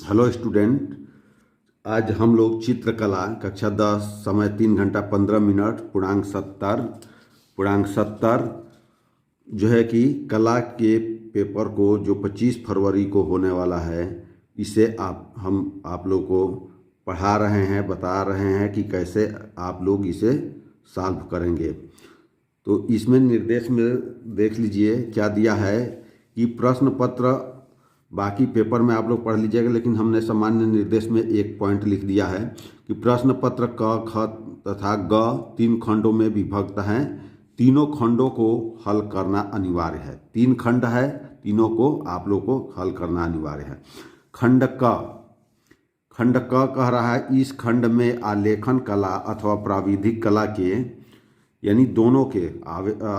Hello student. आज हम लोग चित्रकला कक्षा 10 समय 3 घंटा 15 मिनट पूर्णांक 70 जो है कि कला के पेपर को जो 25 फरवरी को होने वाला है, इसे आप लोग को पढ़ा रहे हैं, बता रहे हैं कि कैसे आप लोग इसे सॉल्व करेंगे। तो इसमें निर्देश में देख लीजिए क्या दिया है कि प्रश्न पत्र बाकी पेपर में आप लोग पढ़ लीजिएगा, लेकिन हमने सामान्य निर्देश में एक पॉइंट लिख दिया है कि प्रश्न पत्र क, ख तथा ग 3 खंडों में विभक्त हैं। तीनों खंडों को हल करना अनिवार्य है। 3 खंड है, तीनों को आप लोग को हल करना अनिवार्य है। खंड क कह रहा है इस खंड में आलेखन कला अथवा प्राविधिक कला के, यानी दोनों के,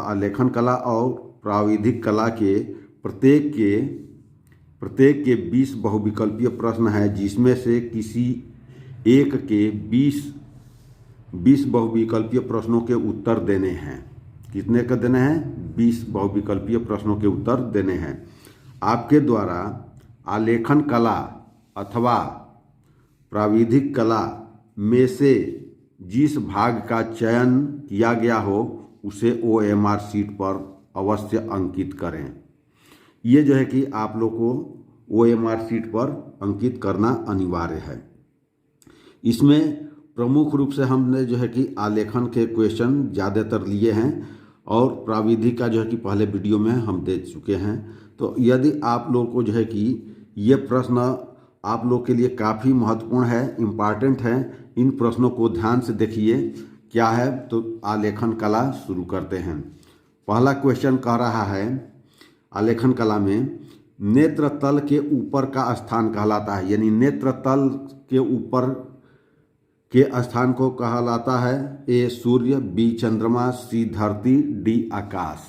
आलेखन कला और प्राविधिक कला के प्रत्येक के 20 बहुविकल्पीय प्रश्न हैं, जिसमें से किसी एक के 20 बहुविकल्पीय प्रश्नों के उत्तर देने हैं। कितने का देने हैं? 20 बहुविकल्पीय प्रश्नों के उत्तर देने हैं। आपके द्वारा आलेखन कला अथवा प्राविधिक कला में से जिस भाग का चयन किया गया हो उसे OMR शीट पर अवश्य अंकित करें। ये जो है कि आप लोग को OMR शीट पर अंकित करना अनिवार्य है। इसमें प्रमुख रूप से हमने जो है कि आलेखन के क्वेश्चन ज़्यादातर लिए हैं और प्राविधिक का जो है कि पहले वीडियो में हम दे चुके हैं। तो यदि आप लोग को जो है कि ये प्रश्न आप लोग के लिए काफ़ी महत्वपूर्ण है, इम्पॉर्टेंट है, इन प्रश्नों को ध्यान से देखिए क्या है। तो आलेखन कला शुरू करते हैं। पहला क्वेश्चन कह रहा है आलेखन कला में नेत्र तल के ऊपर का स्थान कहलाता है, यानी नेत्र तल के ऊपर के स्थान को कहलाता है A सूर्य, B चंद्रमा, C धरती, D आकाश।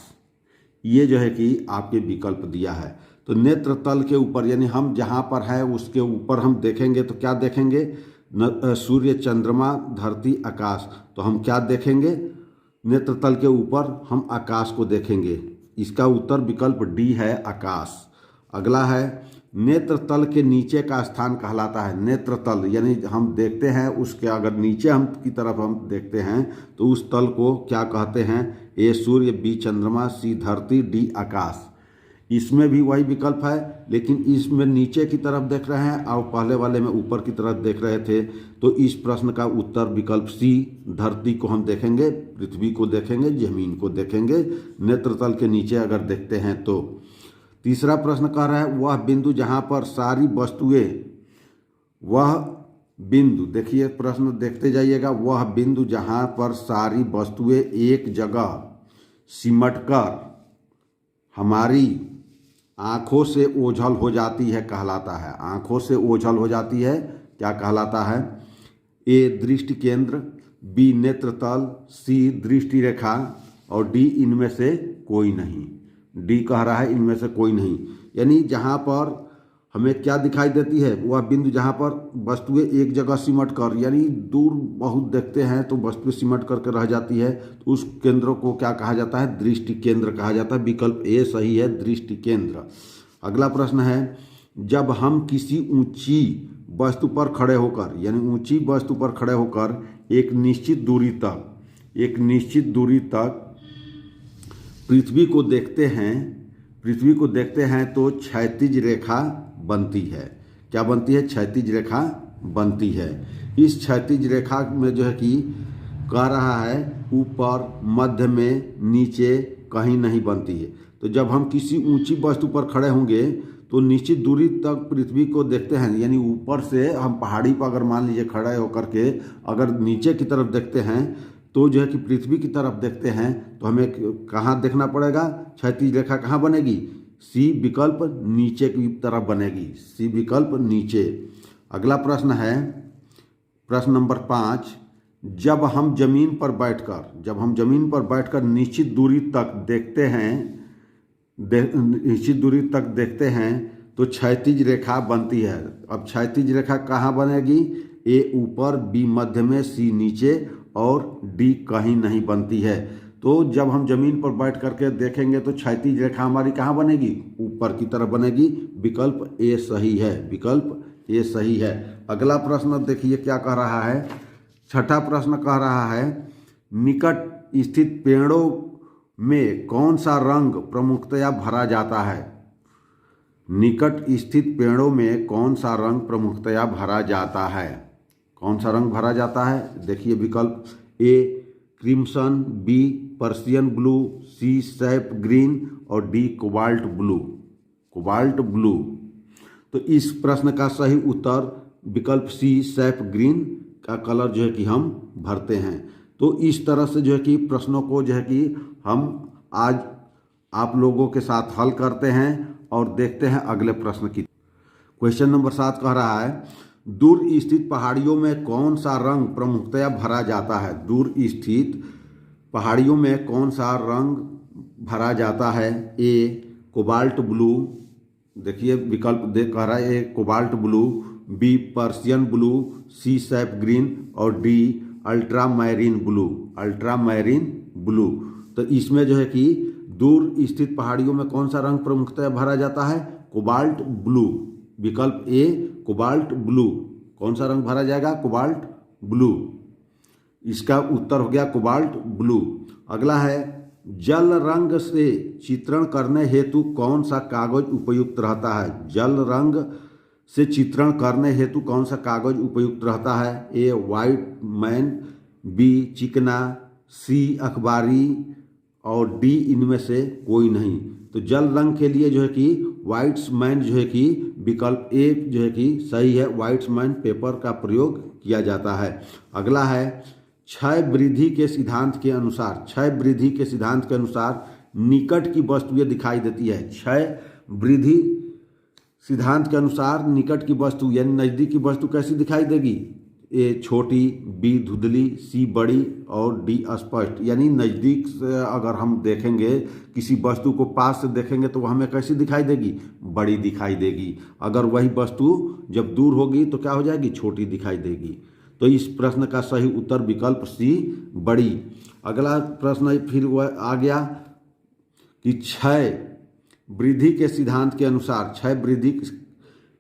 ये जो है कि आपके विकल्प दिया है। तो नेत्र तल के ऊपर यानी हम जहाँ पर है उसके ऊपर हम देखेंगे तो क्या देखेंगे? सूर्य, चंद्रमा, धरती, आकाश। तो हम क्या देखेंगे? नेत्र तल के ऊपर हम आकाश को देखेंगे। इसका उत्तर विकल्प D है, आकाश। अगला है नेत्र तल के नीचे का स्थान कहलाता है। नेत्र तल यानी हम देखते हैं उसके अगर नीचे हम की तरफ हम देखते हैं तो उस तल को क्या कहते हैं? A सूर्य, B चंद्रमा, C धरती, D आकाश। इसमें भी वही विकल्प है, लेकिन इसमें नीचे की तरफ देख रहे हैं और पहले वाले में ऊपर की तरफ देख रहे थे। तो इस प्रश्न का उत्तर विकल्प C धरती को हम देखेंगे, पृथ्वी को देखेंगे, जमीन को देखेंगे नेत्र तल के नीचे अगर देखते हैं तो। तीसरा प्रश्न कह रहा है वह बिंदु जहाँ पर सारी वस्तुएं, वह बिंदु, देखिए प्रश्न देखते जाइएगा, वह बिंदु जहाँ पर सारी वस्तुएं एक जगह सिमटकर हमारी आँखों से ओझल हो जाती है कहलाता है। आँखों से ओझल हो जाती है क्या कहलाता है? A दृष्टि केंद्र, B नेत्र तल, C दृष्टि रेखा और D इनमें से कोई नहीं। D कह रहा है इनमें से कोई नहीं, यानी जहाँ पर हमें क्या दिखाई देती है? वह बिंदु जहाँ पर वस्तुएं एक जगह सिमट कर, यानी दूर बहुत देखते हैं तो वस्तुएं सिमट करके रह जाती है, तो उस केंद्र को क्या कहा जाता है? दृष्टि केंद्र कहा जाता है। विकल्प A सही है, दृष्टि केंद्र। अगला प्रश्न है जब हम किसी ऊंची वस्तु पर खड़े होकर, यानी ऊंची वस्तु पर खड़े होकर एक निश्चित दूरी तक पृथ्वी को देखते हैं तो क्षैतिज रेखा बनती है। क्या बनती है? क्षैतिज रेखा बनती है। इस क्षैतिज रेखा में जो है कि कह रहा है ऊपर, मध्य में, नीचे कहीं नहीं बनती है। तो जब हम किसी ऊंची वस्तु पर खड़े होंगे तो निश्चित दूरी तक पृथ्वी को देखते हैं, यानी ऊपर से हम पहाड़ी पर अगर मान लीजिए खड़े होकर के अगर नीचे की तरफ देखते हैं तो जो है कि पृथ्वी की तरफ देखते हैं तो हमें कहाँ देखना पड़ेगा? क्षैतिज रेखा कहाँ बनेगी? C विकल्प नीचे की तरफ बनेगी। C विकल्प नीचे। अगला प्रश्न है प्रश्न नंबर 5 जब हम जमीन पर बैठकर निश्चित दूरी तक देखते हैं तो क्षैतिज रेखा बनती है। अब क्षैतिज रेखा कहाँ बनेगी? A ऊपर, B मध्य में, C नीचे और D कहीं नहीं बनती है। तो जब हम जमीन पर बैठ करके देखेंगे तो क्षैतिज रेखा हमारी कहाँ बनेगी? ऊपर की तरफ बनेगी। विकल्प ए सही है, विकल्प ये सही है। अगला प्रश्न देखिए क्या कह रहा है। छठा प्रश्न कह रहा है निकट स्थित पेड़ों में कौन सा रंग प्रमुखतया भरा जाता है। निकट स्थित पेड़ों में कौन सा रंग प्रमुखतया भरा जाता है। कौन सा रंग भरा जाता है। देखिए विकल्प ए crimson, B Persian blue, C sap green और D cobalt blue. Cobalt blue. तो इस प्रश्न का सही उत्तर विकल्प सी सैप ग्रीन का कलर जो है कि हम भरते हैं। तो इस तरह से जो है कि प्रश्नों को जो है कि हम आज आप लोगों के साथ हल करते हैं और देखते हैं अगले प्रश्न की। क्वेश्चन नंबर 7 कह रहा है दूर स्थित पहाड़ियों में कौन सा रंग प्रमुखतया भरा जाता है। दूर स्थित पहाड़ियों में कौन सा रंग भरा जाता है। A cobalt blue. देखिए विकल्प दे कह रहा है A cobalt blue, B Persian blue, C sap green और D ultramarine blue. Ultramarine blue. तो इसमें जो है कि दूर स्थित पहाड़ियों में कौन सा रंग प्रमुखतया भरा जाता है। Cobalt blue. विकल्प ए कोबाल्ट ब्लू। कौन सा रंग भरा जाएगा। Cobalt blue. इसका उत्तर हो गया कोबाल्ट ब्लू। अगला है जल रंग से चित्रण करने हेतु कौन सा कागज उपयुक्त रहता है। जल रंग से चित्रण करने हेतु कौन सा कागज उपयुक्त रहता है। ए वाइट मैन, बी चिकना, सी अखबारी और डी इनमें से कोई नहीं। तो जल रंग के लिए जो है कि व्हाइट्स मैन जो है कि विकल्प ए जो है कि सही है। व्हाइट्स मैन पेपर का प्रयोग किया जाता है। अगला है क्षय वृद्धि के सिद्धांत के अनुसार। क्षय वृद्धि के सिद्धांत के अनुसार निकट की वस्तुएं दिखाई देती है। क्षय वृद्धि सिद्धांत के अनुसार निकट की वस्तु यानी नज़दीक की वस्तु कैसी दिखाई देगी। ए छोटी, बी धुंधली, सी बड़ी और डी अस्पष्ट। यानी नज़दीक से अगर हम देखेंगे किसी वस्तु को पास से देखेंगे तो वह हमें कैसी दिखाई देगी। बड़ी दिखाई देगी। अगर वही वस्तु जब दूर होगी तो क्या हो जाएगी। छोटी दिखाई देगी। तो इस प्रश्न का सही उत्तर विकल्प सी बड़ी। अगला प्रश्न फिर वह आ गया कि क्षय वृद्धि के सिद्धांत के अनुसार। क्षय वृद्धि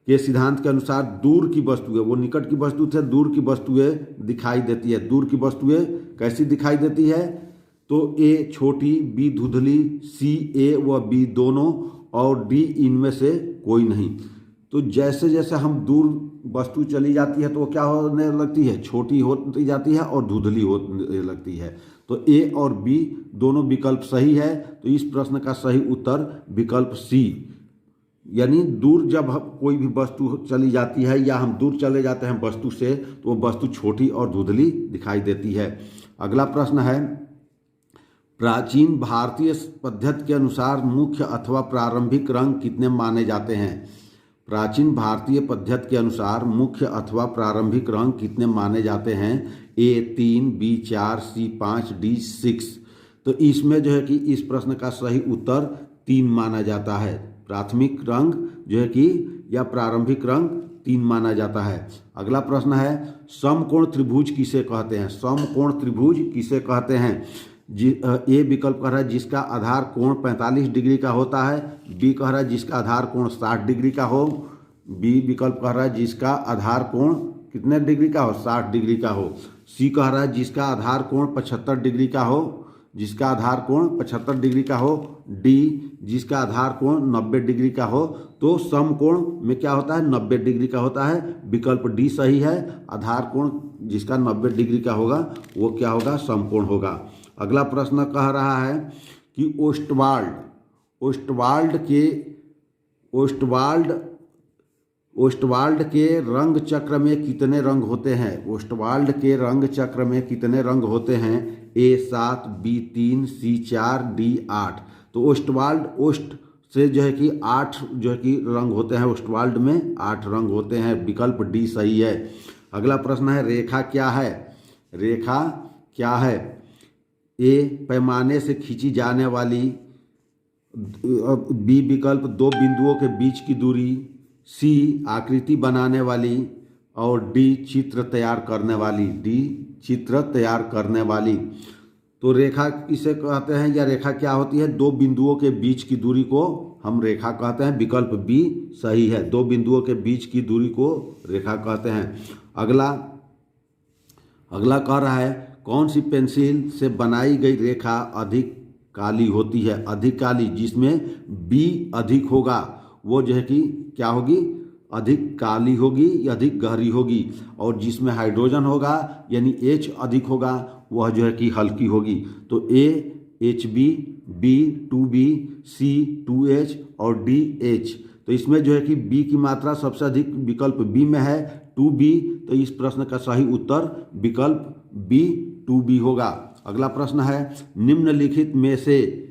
के सिद्धांत के अनुसार दूर की वस्तुएं, वो निकट की वस्तु से दूर की वस्तुएं दिखाई देती है। दूर की वस्तुएं कैसी दिखाई देती है। तो ए छोटी, बी धुंधली, सी ए व बी दोनों और डी इनमें से कोई नहीं। तो जैसे जैसे हम दूर वस्तु चली जाती है तो वो क्या होने लगती है। छोटी होती जाती है और धुंधली होने लगती है। तो ए और बी दोनों विकल्प सही है। तो इस प्रश्न का सही उत्तर विकल्प सी। यानी दूर जब कोई भी वस्तु चली जाती है या हम दूर चले जाते हैं वस्तु से तो वो वस्तु छोटी और धुंधली दिखाई देती है। अगला प्रश्न है प्राचीन भारतीय पद्धति के अनुसार मुख्य अथवा प्रारंभिक रंग कितने माने जाते हैं। प्राचीन भारतीय पद्धति के अनुसार मुख्य अथवा प्रारंभिक रंग कितने माने जाते हैं। ए 3, बी 4, सी 5, डी 6। तो इसमें जो है कि इस प्रश्न का सही उत्तर 3 माना जाता है। प्राथमिक रंग जो है कि या प्रारंभिक रंग 3 माना जाता है। अगला प्रश्न है समकोण त्रिभुज किसे कहते हैं। समकोण त्रिभुज किसे कहते हैं। ए विकल्प कह रहा है जिसका आधार कोण 45 डिग्री का होता है। बी कह रहा है जिसका आधार कोण 60 डिग्री का हो। बी विकल्प कह रहा है जिसका आधार कोण कितने डिग्री का हो, 60 डिग्री का हो। सी कह रहा है जिसका आधार कोण 75 डिग्री का हो, जिसका आधार कोण 75 डिग्री का हो। डी जिसका आधार कोण 90 डिग्री का हो। तो समकोण में क्या होता है, 90 डिग्री का होता है। विकल्प डी सही है। आधार कोण जिसका 90 डिग्री का होगा वो क्या होगा, समकोण होगा। अगला प्रश्न कह रहा है कि ओस्टवाल्ड के रंग चक्र में कितने रंग होते हैं। ओस्टवाल्ड के रंग चक्र में कितने रंग होते हैं। ए 7, बी 3, सी 4, डी 8। तो ओस्ट से जो है कि 8 जो है कि रंग होते हैं। ओस्टवाल्ड में 8 रंग होते हैं। विकल्प डी सही है। अगला प्रश्न है रेखा क्या है। रेखा क्या है। ए पैमाने से खींची जाने वाली, बी विकल्प 2 बिंदुओं के बीच की दूरी, सी आकृति बनाने वाली और डी चित्र तैयार करने वाली। डी चित्र तैयार करने वाली। तो रेखा किसे कहते हैं, या रेखा क्या होती है? दो बिंदुओं के बीच की दूरी को हम रेखा कहते हैं। विकल्प बी सही है, दो बिंदुओं के बीच की दूरी को रेखा कहते हैं। अगला कह रहा है कौन सी पेंसिल से बनाई गई रेखा अधिक काली होती है? अधिक काली, जिसमें बी अधिक होगा वो जो है कि क्या होगी? अधिक काली होगी या अधिक गहरी होगी। और जिसमें हाइड्रोजन होगा यानी H अधिक होगा वह जो है कि हल्की होगी। तो A HB, B 2B, C 2H और D H। तो इसमें जो है कि B की मात्रा सबसे अधिक विकल्प B में है 2B। तो इस प्रश्न का सही उत्तर विकल्प B 2B होगा। अगला प्रश्न है निम्नलिखित में से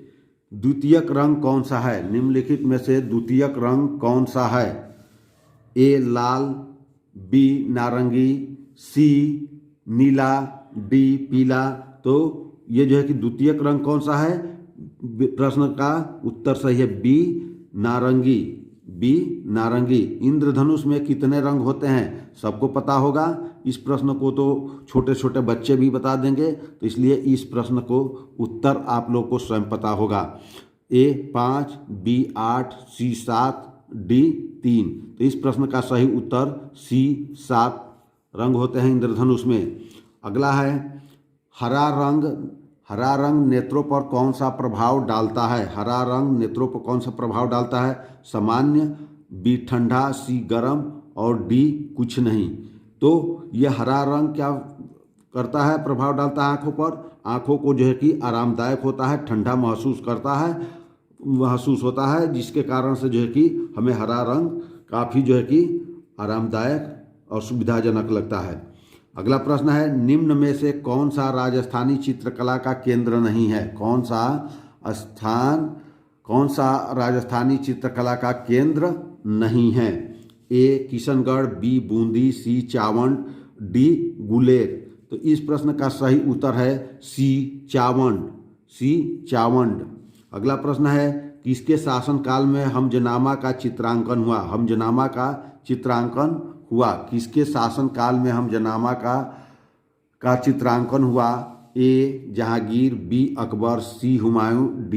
द्वितीयक रंग कौन सा है? निम्नलिखित में से द्वितीयक रंग कौन सा है? A लाल, B नारंगी, C नीला, D पीला। तो ये जो है कि द्वितीयक रंग कौन सा है? प्रश्न का उत्तर सही है B नारंगी, B नारंगी। इंद्रधनुष में कितने रंग होते हैं? सबको पता होगा। इस प्रश्न को तो छोटे छोटे बच्चे भी बता देंगे, तो इसलिए इस प्रश्न को उत्तर आप लोग को स्वयं पता होगा। A 5, B 8, C 7, D 3। तो इस प्रश्न का सही उत्तर C 7 रंग होते हैं इंद्रधनुष में। अगला है हरा रंग नेत्रों पर कौन सा प्रभाव डालता है? हरा रंग नेत्रों पर कौन सा प्रभाव डालता है? सामान्य, B ठंडा, C गर्म और D कुछ नहीं। तो यह हरा रंग क्या करता है? प्रभाव डालता है आँखों पर। आँखों को जो है कि आरामदायक होता है, ठंडा महसूस होता है, जिसके कारण से जो है कि हमें हरा रंग काफ़ी जो है कि आरामदायक और सुविधाजनक लगता है। अगला प्रश्न है निम्न में से कौन सा राजस्थानी चित्रकला का केंद्र नहीं है? कौन सा राजस्थानी चित्रकला का केंद्र नहीं है? A Kishangarh, B Bundi, C Chavand, D Guler. तो इस प्रश्न का सही उत्तर है C चावंड। अगला प्रश्न है किसके शासनकाल में हमजनामा का चित्रांकन हुआ? हमजनामा का चित्रांकन हुआ किसके शासनकाल में हमजनामा का चित्रांकन हुआ? A Jahangir, B Akbar, C Humayun, D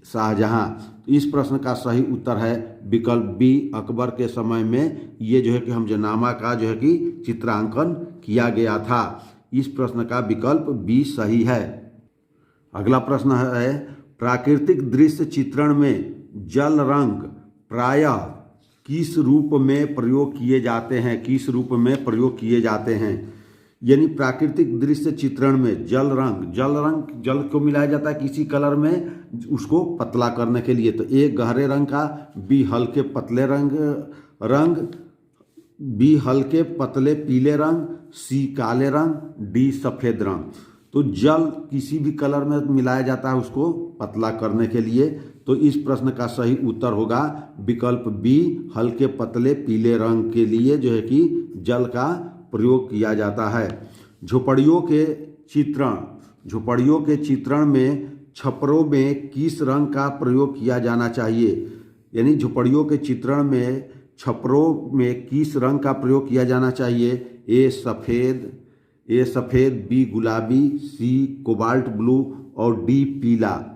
Shahjahan. तो इस प्रश्न का सही उत्तर है विकल्प B अकबर के समय में ये जो है कि हमजनामा का जो है कि चित्रांकन किया गया था। इस प्रश्न का विकल्प B सही है। अगला प्रश्न है प्राकृतिक दृश्य चित्रण में जल रंग प्रायः किस रूप में प्रयोग किए जाते हैं? किस रूप में प्रयोग किए जाते हैं? यानी प्राकृतिक दृश्य चित्रण में जल को मिलाया जाता है किसी कलर में उसको पतला करने के लिए। तो A गहरे रंग का, B हल्के पतले B हल्के पतले पीले रंग, C काले रंग, D सफ़ेद रंग। तो जल किसी भी कलर में मिलाया जाता है उसको पतला करने के लिए। तो इस प्रश्न का सही उत्तर होगा विकल्प B हल्के पतले पीले रंग के लिए जो है कि जल का प्रयोग किया जाता है। झोपड़ियों के चित्रण में छपरों में किस रंग का प्रयोग किया जाना चाहिए? यानी झोपड़ियों के चित्रण में छपरों में किस रंग का प्रयोग किया जाना चाहिए? A सफ़ेद, B गुलाबी, C कोबाल्ट ब्लू और D पीला।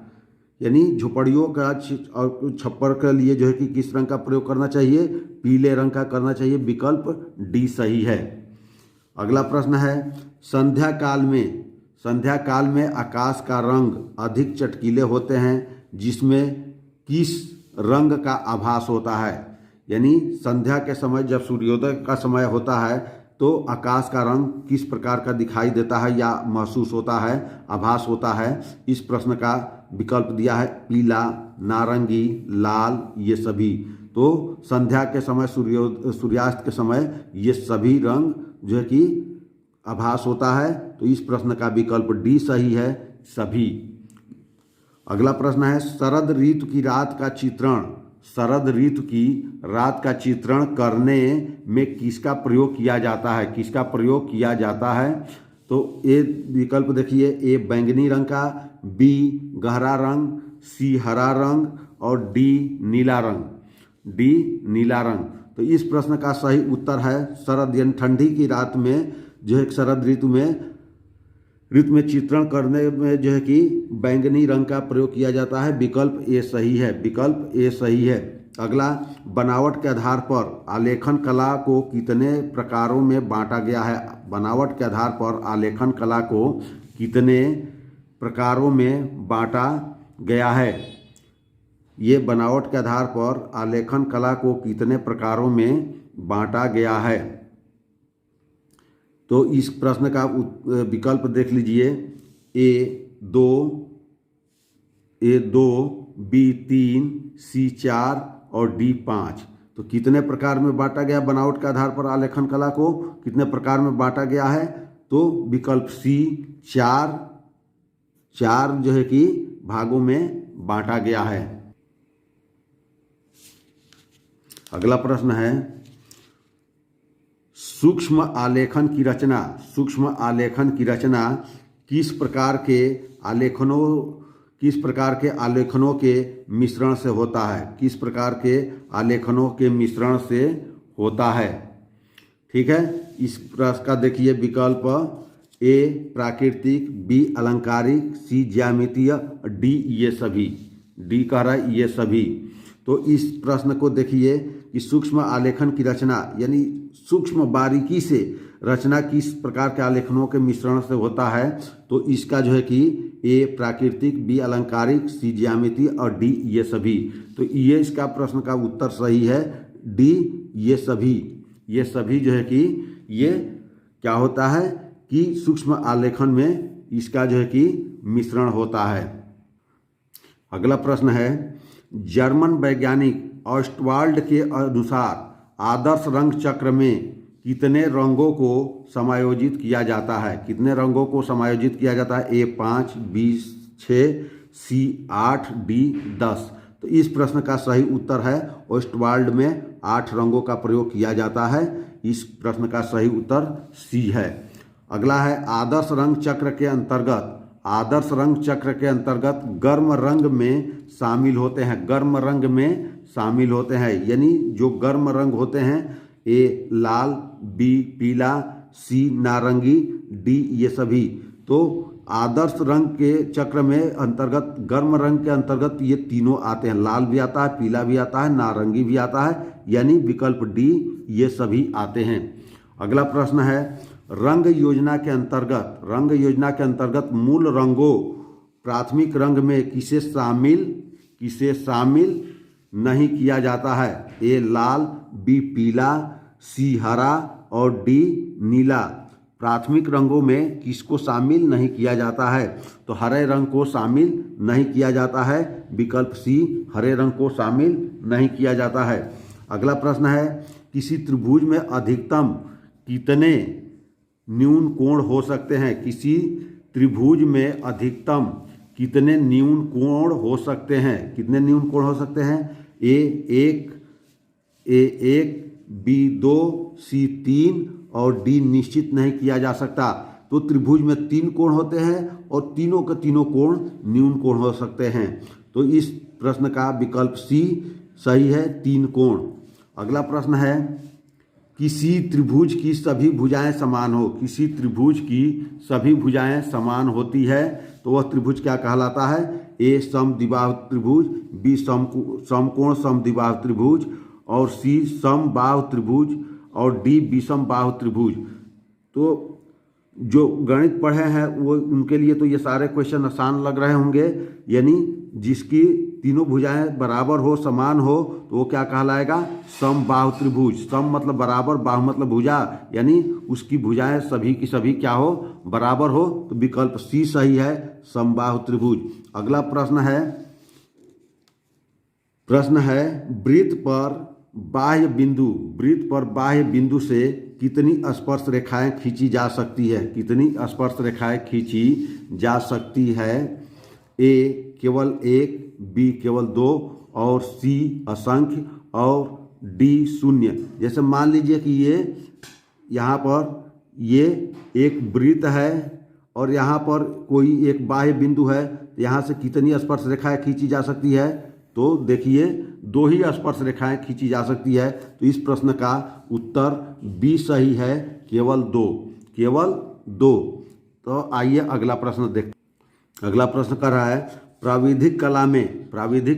यानी झोपड़ियों का और छप्पर के लिए जो है कि किस रंग का प्रयोग करना चाहिए? पीले रंग का करना चाहिए। विकल्प D सही है। अगला प्रश्न है संध्या काल में आकाश का रंग अधिक चटकीले होते हैं जिसमें किस रंग का आभास होता है? यानी संध्या के समय जब सूर्योदय का समय होता है तो आकाश का रंग किस प्रकार का दिखाई देता है या महसूस होता है, आभास होता है? इस प्रश्न का विकल्प दिया है पीला, नारंगी, लाल, ये सभी। तो संध्या के समय सूर्यास्त के समय ये सभी रंग जो है कि आभास होता है। तो इस प्रश्न का विकल्प D सही है, सभी। अगला प्रश्न है शरद ऋतु की रात का चित्रण करने में किसका प्रयोग किया जाता है? तो A विकल्प देखिए, A बैंगनी रंग का, B गहरा रंग, C हरा रंग और D नीला रंग। तो इस प्रश्न का सही उत्तर है शरद यानी ठंडी की रात में जो है शरद ऋतु में वृत्त में चित्रण करने में जो है कि बैंगनी रंग का प्रयोग किया जाता है। विकल्प ए सही है, विकल्प ए सही है। अगला, बनावट के आधार पर आलेखन कला को कितने प्रकारों में बांटा गया है? बनावट के आधार पर आलेखन कला को कितने प्रकारों में बांटा गया है? ये बनावट के आधार पर आलेखन कला को कितने प्रकारों में बांटा गया है? तो इस प्रश्न का विकल्प देख लीजिए, A2, B3, C4 और D5। तो कितने प्रकार में बांटा गया बनावट के आधार पर आलेखन कला को कितने प्रकार में बांटा गया है? तो विकल्प सी, चार जो है कि भागों में बांटा गया है। अगला प्रश्न है, सूक्ष्म आलेखन की रचना, सूक्ष्म आलेखन की रचना किस प्रकार के आलेखनों के मिश्रण से होता है? किस प्रकार के आलेखनों के मिश्रण से होता है? ठीक है, इस प्रश्न का देखिए विकल्प ए प्राकृतिक, बी अलंकारिक, सी ज्यामितीय, डी ये सभी। डी कह रहा है ये सभी। तो इस प्रश्न को देखिए कि सूक्ष्म आलेखन की रचना यानी सूक्ष्म बारीकी से रचना किस प्रकार के आलेखनों के मिश्रण से होता है? तो इसका जो है कि ए प्राकृतिक, बी अलंकारिक, सी ज्यामितीय और डी ये सभी। तो ये इसका प्रश्न का उत्तर सही है, डी ये सभी। ये सभी जो है कि ये क्या होता है कि सूक्ष्म आलेखन में इसका जो है कि मिश्रण होता है। अगला प्रश्न है, जर्मन वैज्ञानिक ऑस्टवाल्ड के अनुसार आदर्श रंग चक्र में कितने रंगों को समायोजित किया जाता है? कितने रंगों को समायोजित किया जाता है? A5, B6, C8, D10। तो इस प्रश्न का सही उत्तर है ऑस्टवाल्ड में 8 रंगों का प्रयोग किया जाता है। इस प्रश्न का सही उत्तर सी है। अगला है, आदर्श रंग चक्र के अंतर्गत, आदर्श रंग चक्र के अंतर्गत गर्म रंग में शामिल होते हैं, गर्म रंग में शामिल होते हैं यानी जो गर्म रंग होते हैं, ए लाल, बी पीला, सी नारंगी, डी ये सभी। तो आदर्श रंग के चक्र में अंतर्गत गर्म रंग के अंतर्गत ये तीनों आते हैं, लाल भी आता है, पीला भी आता है, नारंगी भी आता है, यानी विकल्प डी ये सभी आते हैं। अगला प्रश्न है, रंग योजना के अंतर्गत मूल रंगों प्राथमिक रंग में किसे शामिल नहीं किया जाता है? ए लाल, बी पीला, सी हरा और डी नीला। प्राथमिक रंगों में किसको शामिल नहीं किया जाता है? तो हरे रंग को शामिल नहीं किया जाता है, विकल्प सी हरे रंग को शामिल नहीं किया जाता है। अगला प्रश्न है, किसी त्रिभुज में अधिकतम कितने न्यून कोण हो सकते हैं? किसी त्रिभुज में अधिकतम कितने न्यून कोण हो सकते हैं? कितने न्यून कोण हो सकते हैं? A1, B2, C3 और डी निश्चित नहीं किया जा सकता। तो त्रिभुज में 3 कोण होते हैं और तीनों के तीनों कोण न्यून कोण हो सकते हैं। तो इस प्रश्न का विकल्प सी सही है, 3 कोण। अगला प्रश्न है, किसी त्रिभुज की सभी भुजाएं समान हो, किसी त्रिभुज की सभी भुजाएं समान होती है तो वह त्रिभुज क्या कहलाता है? ए समद्विबाहु त्रिभुज, बी समकोण समद्विबाहु त्रिभुज और सी समबाहु त्रिभुज और डी विषम बाहु त्रिभुज। तो जो गणित पढ़े हैं वो उनके लिए तो ये सारे क्वेश्चन आसान लग रहे होंगे, यानी जिसकी तीनों भुजाएं बराबर हो, समान हो, तो वो क्या कहलाएगा? समबाहु त्रिभुज। सम मतलब बराबर, बाहु मतलब भुजा, यानी उसकी भुजाएं सभी की सभी क्या हो? बराबर हो। तो विकल्प सी सही है, समबाहु त्रिभुज। अगला प्रश्न है वृत्त पर बाह्य बिंदु से कितनी स्पर्श रेखाएं खींची जा सकती है? कितनी स्पर्श रेखाएं खींची जा सकती है? ए केवल 1, बी केवल 2 और सी असंख्य और डी 0। जैसे मान लीजिए कि ये यहाँ पर ये एक वृत्त है और यहाँ पर कोई एक बाह्य बिंदु है, यहाँ से कितनी स्पर्श रेखाएं खींची जा सकती है? तो देखिए 2 ही स्पर्श रेखाएं खींची जा सकती है। तो इस प्रश्न का उत्तर बी सही है, केवल 2। तो आइए अगला प्रश्न देख। अगला प्रश्न कर रहा है, प्राविधिक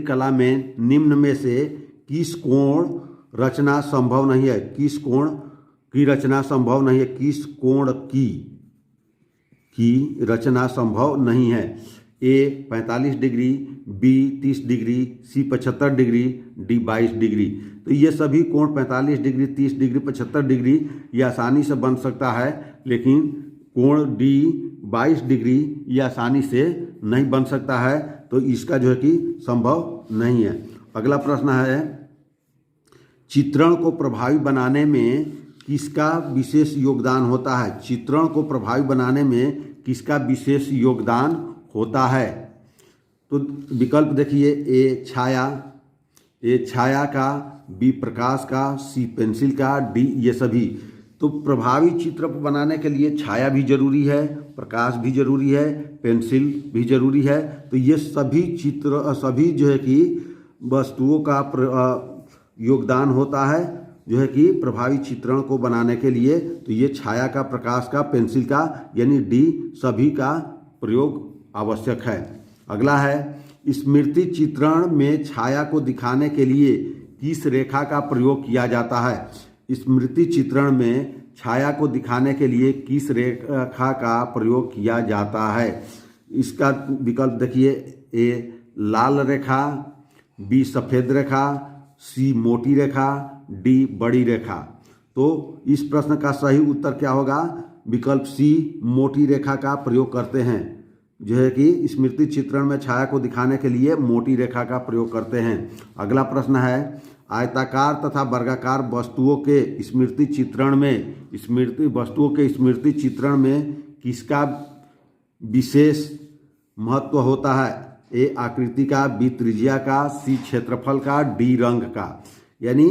कला में निम्न में से किस कोण रचना संभव नहीं है? किस कोण की रचना संभव नहीं है? किस कोण की रचना संभव नहीं है? ए 45 डिग्री, बी 30 डिग्री, सी 75 डिग्री, डी 22 डिग्री। तो ये सभी कोण 45 डिग्री, 30 डिग्री, 75 डिग्री ये आसानी से बन सकता है, लेकिन कोण डी 22 डिग्री ये आसानी से नहीं बन सकता है, तो इसका जो है कि संभव नहीं है। अगला प्रश्न है, चित्रण को प्रभावी बनाने में किसका विशेष योगदान होता है? चित्रण को प्रभावी बनाने में किसका विशेष योगदान होता है? तो विकल्प देखिए, ए छाया का, बी प्रकाश का, सी पेंसिल का, डी ये सभी। तो प्रभावी चित्र बनाने के लिए छाया भी जरूरी है, प्रकाश भी जरूरी है, पेंसिल भी जरूरी है। तो ये सभी जो है कि वस्तुओं का योगदान होता है जो है कि प्रभावी चित्रण को बनाने के लिए। तो ये छाया का, प्रकाश का, पेंसिल का, यानी डी सभी का प्रयोग आवश्यक है। अगला है, स्मृति चित्रण में छाया को दिखाने के लिए किस रेखा का प्रयोग किया जाता है? स्मृति चित्रण में छाया को दिखाने के लिए किस रेखा का प्रयोग किया जाता है? इसका विकल्प देखिए, ए लाल रेखा, बी सफ़ेद रेखा, सी मोटी रेखा, डी बड़ी रेखा। तो इस प्रश्न का सही उत्तर क्या होगा? विकल्प सी मोटी रेखा का प्रयोग करते हैं, जो है कि स्मृति चित्रण में छाया को दिखाने के लिए मोटी रेखा का प्रयोग करते हैं। अगला प्रश्न है, आयताकार तथा वर्गाकार वस्तुओं के स्मृति चित्रण में किसका विशेष महत्व होता है? ए आकृति का, बी त्रिज्या का, सी क्षेत्रफल का, डी रंग का। यानी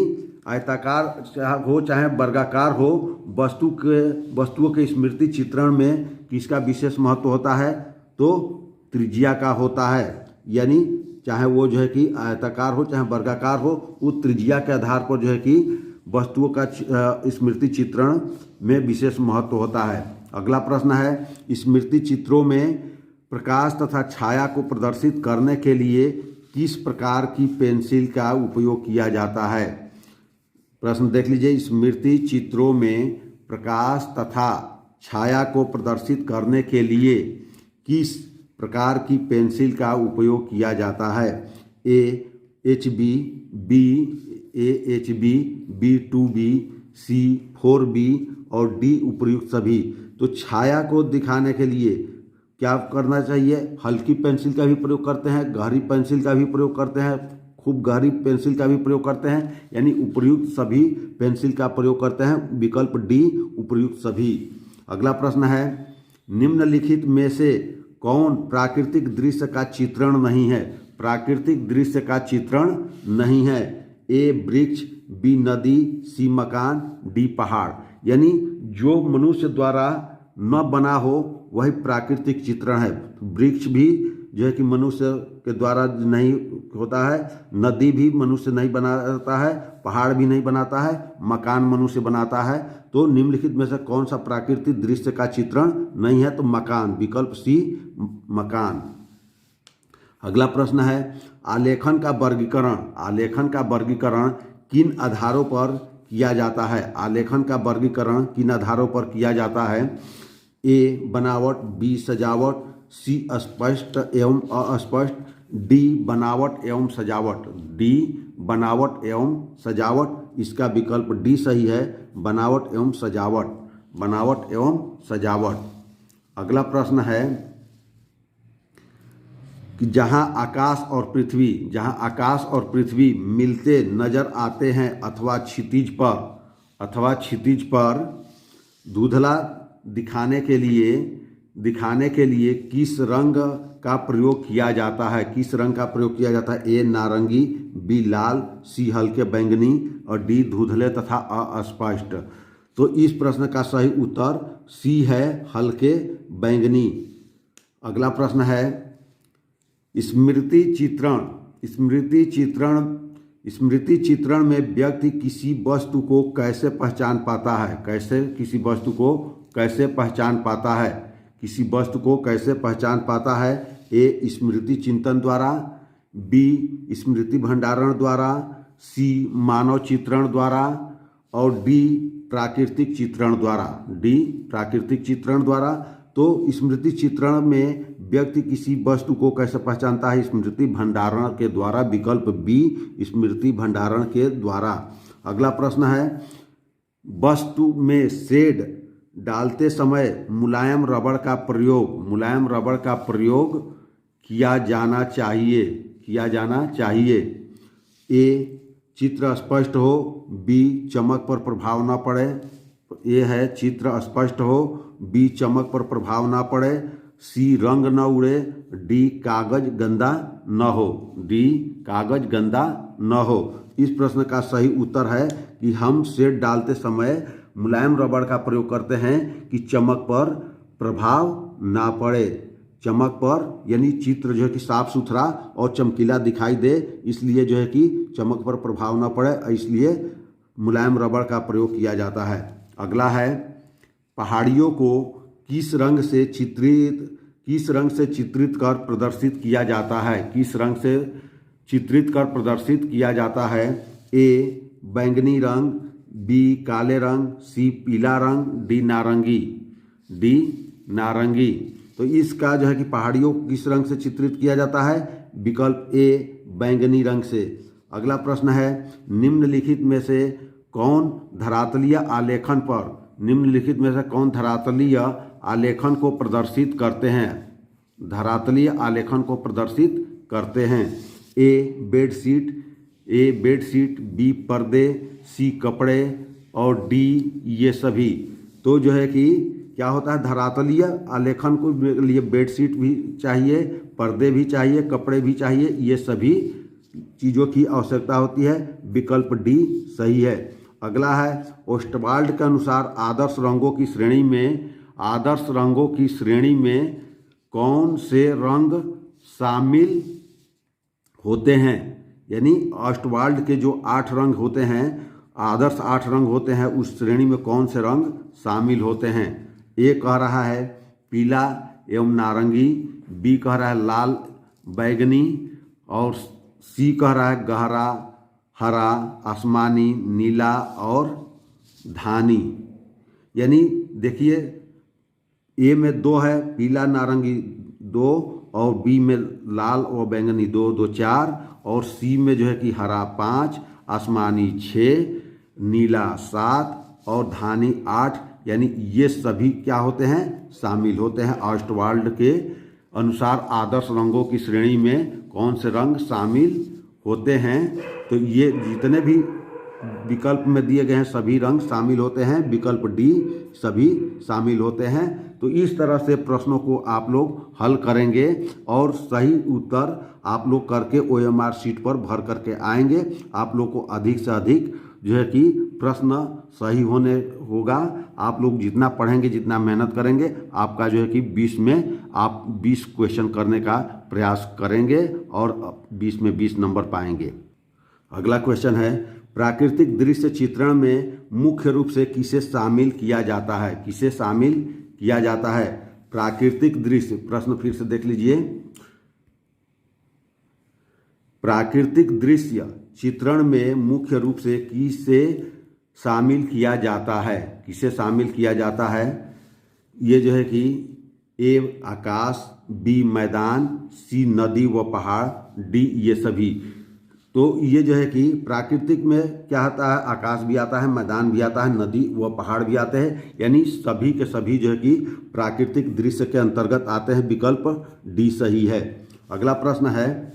आयताकार हो चाहे वर्गाकार हो, वस्तुओं के स्मृति चित्रण में किसका विशेष महत्व होता है? तो त्रिज्या का होता है। यानी चाहे वो जो है कि आयताकार हो चाहे वर्गाकार हो, उस त्रिज्या के आधार पर जो है कि वस्तुओं का स्मृति चित्रण में विशेष महत्व होता है। अगला प्रश्न है, स्मृति चित्रों में प्रकाश तथा छाया को प्रदर्शित करने के लिए किस प्रकार की पेंसिल का उपयोग किया जाता है? प्रश्न देख लीजिए, स्मृति चित्रों में प्रकाश तथा छाया को प्रदर्शित करने के लिए किस प्रकार की पेंसिल का उपयोग किया जाता है? A HB, B HB, B 2B, C 4B और डी उपर्युक्त सभी। तो छाया को दिखाने के लिए क्या करना चाहिए? हल्की पेंसिल का भी प्रयोग करते हैं, गहरी पेंसिल का भी प्रयोग करते हैं, खूब गहरी पेंसिल का भी प्रयोग करते हैं, यानी उपर्युक्त सभी पेंसिल का प्रयोग करते हैं। विकल्प डी उपर्युक्त सभी। अगला प्रश्न है, निम्नलिखित में से कौन प्राकृतिक दृश्य का चित्रण नहीं है? प्राकृतिक दृश्य का चित्रण नहीं है। ए वृक्ष, बी नदी, सी मकान, डी पहाड़। यानी जो मनुष्य द्वारा न बना हो वही प्राकृतिक चित्रण है। वृक्ष भी जो है कि मनुष्य के द्वारा नहीं होता है, नदी भी मनुष्य नहीं बनाता है, पहाड़ भी नहीं बनाता है, मकान मनुष्य बनाता है। तो निम्नलिखित में से कौन सा प्राकृतिक दृश्य का चित्रण नहीं है? तो मकान, विकल्प सी मकान। अगला प्रश्न है, आलेखन का वर्गीकरण किन आधारों पर किया जाता है? आलेखन का वर्गीकरण किन आधारों पर किया जाता है? ए बनावट, बी सजावट, सी स्पष्ट एवं अस्पष्ट, डी बनावट एवं सजावट। इसका विकल्प डी सही है, बनावट एवं सजावट। अगला प्रश्न है कि जहां आकाश और पृथ्वी मिलते नजर आते हैं अथवा क्षितिज पर धुंधला दिखाने के लिए किस रंग का प्रयोग किया जाता है? ए नारंगी, बी लाल, सी हल्के बैंगनी और डी धुंधले तथा अस्पष्ट। तो इस प्रश्न का सही उत्तर सी है, हल्के बैंगनी। अगला प्रश्न है, स्मृति चित्रण में व्यक्ति किसी वस्तु को कैसे पहचान पाता है? किसी वस्तु को कैसे पहचान पाता है? ए स्मृति चिंतन द्वारा, बी स्मृति भंडारण द्वारा, सी मानव चित्रण द्वारा और डी प्राकृतिक चित्रण द्वारा। डी प्राकृतिक चित्रण द्वारा। तो स्मृति चित्रण में व्यक्ति किसी वस्तु को कैसे पहचानता है? स्मृति भंडारण के द्वारा। विकल्प बी स्मृति भंडारण के द्वारा। अगला प्रश्न है, वस्तु में शेड डालते समय मुलायम रबड़ का प्रयोग किया जाना चाहिए। ए चित्र स्पष्ट हो, बी चमक पर प्रभाव ना पड़े। ए है चित्र स्पष्ट हो, बी चमक पर प्रभाव ना पड़े, सी रंग न उड़े, डी कागज गंदा न हो। इस प्रश्न का सही उत्तर है कि हम शेड डालते समय मुलायम रबड़ का प्रयोग करते हैं कि चमक पर प्रभाव ना पड़े। चमक पर यानी चित्र जो है कि साफ सुथरा और चमकीला दिखाई दे, इसलिए जो है कि चमक पर प्रभाव ना पड़े, इसलिए मुलायम रबड़ का प्रयोग किया जाता है। अगला है, पहाड़ियों को किस रंग से चित्रित कर प्रदर्शित किया जाता है? किस रंग से चित्रित कर प्रदर्शित किया जाता है? ए बैंगनी रंग, बी काले रंग, सी पीला रंग, डी नारंगी। तो इसका जो है कि पहाड़ियों को किस रंग से चित्रित किया जाता है? विकल्प ए बैंगनी रंग से। अगला प्रश्न है, निम्नलिखित में से कौन धरातलीय आलेखन को प्रदर्शित करते हैं? धरातलीय आलेखन को प्रदर्शित करते हैं। ए बेडशीट, बी पर्दे, सी कपड़े और डी ये सभी। तो जो है कि क्या होता है, धरातलीय आलेखन को लिए बेडशीट भी चाहिए, पर्दे भी चाहिए, कपड़े भी चाहिए, ये सभी चीज़ों की आवश्यकता होती है। विकल्प डी सही है। अगला है, ओस्टवाल्ड के अनुसार आदर्श रंगों की श्रेणी में कौन से रंग शामिल होते हैं? यानी ओस्टवाल्ड के जो 8 रंग होते हैं, आदर्श 8 रंग होते हैं, उस श्रेणी में कौन से रंग शामिल होते हैं? ए कह रहा है पीला एवं नारंगी, बी कह रहा है लाल बैगनी और सी कह रहा है गहरा हरा, आसमानी, नीला और धानी। यानी देखिए, ए में 2 है, पीला नारंगी 2 और बी में लाल और बैंगनी 2, 4 और सी में जो है कि हरा 5, आसमानी 6, नीला 7 और धानी 8। यानी ये सभी क्या होते हैं? शामिल होते हैं। ओस्टवाल्ड के अनुसार आदर्श रंगों की श्रेणी में कौन से रंग शामिल होते हैं? तो ये जितने भी विकल्प में दिए गए हैं सभी रंग शामिल होते हैं। विकल्प डी सभी शामिल होते हैं। तो इस तरह से प्रश्नों को आप लोग हल करेंगे और सही उत्तर आप लोग करके OMR शीट पर भर करके आएंगे। आप लोग को अधिक से अधिक जो है कि प्रश्न सही होगा। आप लोग जितना पढ़ेंगे, जितना मेहनत करेंगे, आपका जो है कि 20 में आप 20 क्वेश्चन करने का प्रयास करेंगे और 20 में 20 नंबर पाएंगे। अगला क्वेश्चन है, प्राकृतिक दृश्य चित्रण में मुख्य रूप से किसे शामिल किया जाता है? प्राकृतिक दृश्य, प्रश्न फिर से देख लीजिए। प्राकृतिक दृश्य चित्रण में मुख्य रूप से किसे शामिल किया जाता है? ये जो है कि ए आकाश, बी मैदान, सी नदी व पहाड़, डी ये सभी। तो ये जो है कि प्राकृतिक में क्या आता है? आकाश भी आता है, मैदान भी आता है, नदी व पहाड़ भी आते हैं। यानी सभी के सभी जो है कि प्राकृतिक दृश्य के अंतर्गत आते हैं। विकल्प डी सही है। अगला प्रश्न है,